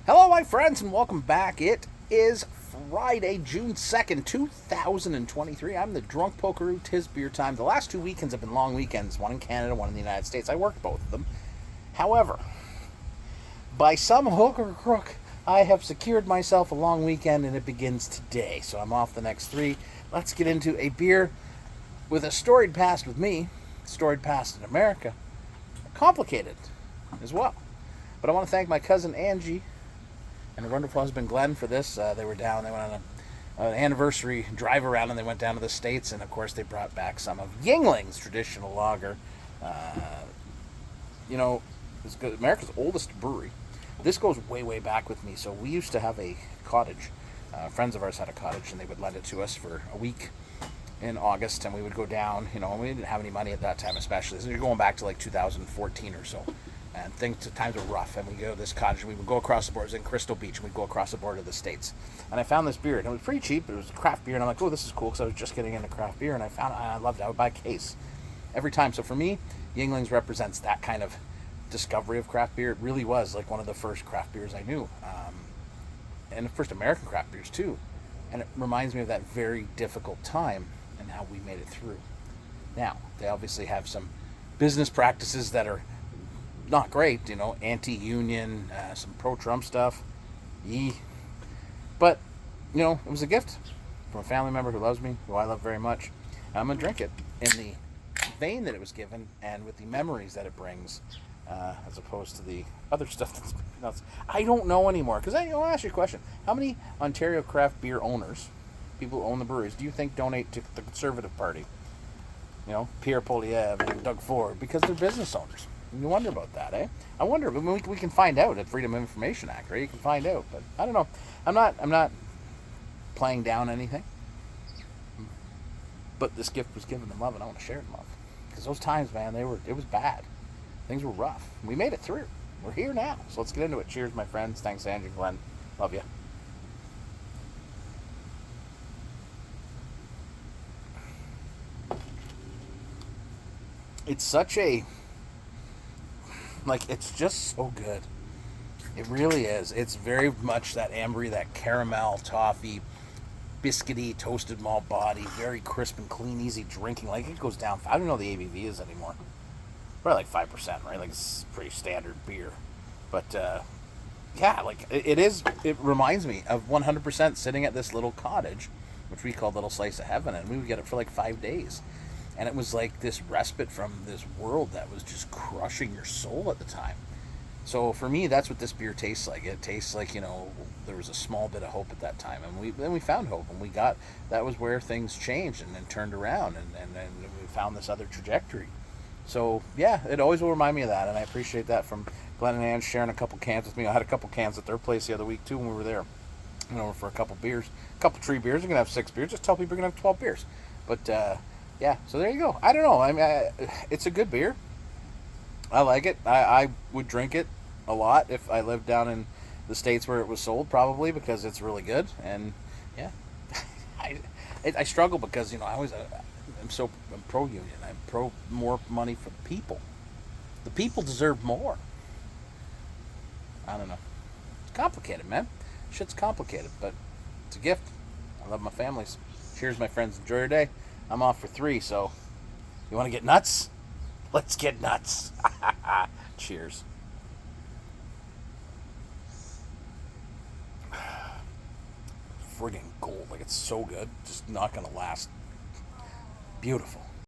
Hello, my friends, and welcome back. It is Friday, June 2nd, 2023. I'm the Drunk Pokeroo. 'Tis beer time. The last 2 weekends have been long weekends, one in Canada, one in the United States. I worked both of them. However, by some hook or crook, I have secured myself a long weekend, and it begins today. So I'm off the next 3. Let's get into a beer with a storied past with me, storied past in America, complicated as well. But I want to thank my cousin Angie and her wonderful husband Glenn for this. They were down. They went on an anniversary drive around, and they went down to the States. And of course, they brought back some of Yuengling's traditional lager. It's America's oldest brewery. This goes way, way back with me. So we used to have a cottage. Friends of ours had a cottage, and they would lend it to us for a week in August, and we would go down. And we didn't have any money at that time, especially. So you're going back to like 2014 or so. And times were rough, and we go to this cottage, and we would go across the border. It was in Crystal Beach, and we'd go across the border to the States. And I found this beer, and it was pretty cheap, but it was craft beer, and I'm like, oh, this is cool, because I was just getting into craft beer, and I found it, and I loved it. I would buy a case every time. So for me, Yuenglings represents that kind of discovery of craft beer. It really was like one of the first craft beers I knew, and the first American craft beers, too. And it reminds me of that very difficult time and how we made it through. Now, they obviously have some business practices that are not great, anti-union, some pro-Trump stuff. But, it was a gift from a family member who loves me, who I love very much. And I'm going to drink it in the vein that it was given and with the memories that it brings, as opposed to the other stuff that's nuts. I don't know anymore, because I'll ask you a question. How many Ontario craft beer owners, people who own the breweries, do you think donate to the Conservative Party? Pierre Poilievre and Doug Ford, because they're business owners. And you wonder about that, eh? I wonder. But we can find out at Freedom of Information Act, right? You can find out, but I don't know. I'm not playing down anything. But this gift was given in love, and I want to share it in love. Because those times, man, it was bad. Things were rough. We made it through. We're here now. So let's get into it. Cheers, my friends. Thanks, Andrew, Glenn. Love you. It's such a... it's just so good. It really is. It's very much that ambery, that caramel, toffee, biscuity, toasted malt body, very crisp and clean, easy drinking. It goes down. I don't know what the ABV is anymore. Probably 5%, right? It's pretty standard beer. But, it is. It reminds me of 100% sitting at this little cottage, which we called Little Slice of Heaven, and we would get it for 5 days. And it was like this respite from this world that was just crushing your soul at the time. So for me, that's what this beer tastes like. It tastes like, there was a small bit of hope at that time. And then we found hope. And that was where things changed and then turned around. And we found this other trajectory. So, yeah, it always will remind me of that. And I appreciate that from Glenn and Ann sharing a couple cans with me. I had a couple cans at their place the other week, too, when we were there. For a couple beers. A couple tree beers. You're going to have 6 beers. Just tell people you're going to have 12 beers. But, yeah, so there you go. I don't know. I mean, it's a good beer. I like it. I would drink it a lot if I lived down in the States where it was sold, probably, because it's really good. And, yeah, I struggle because, I'm pro-union. I'm pro more money for the people. The people deserve more. I don't know. It's complicated, man. Shit's complicated, but it's a gift. I love my families. Cheers, my friends. Enjoy your day. I'm off for 3, so you want to get nuts? Let's get nuts. Cheers. Friggin' gold. It's so good. Just not going to last. Beautiful.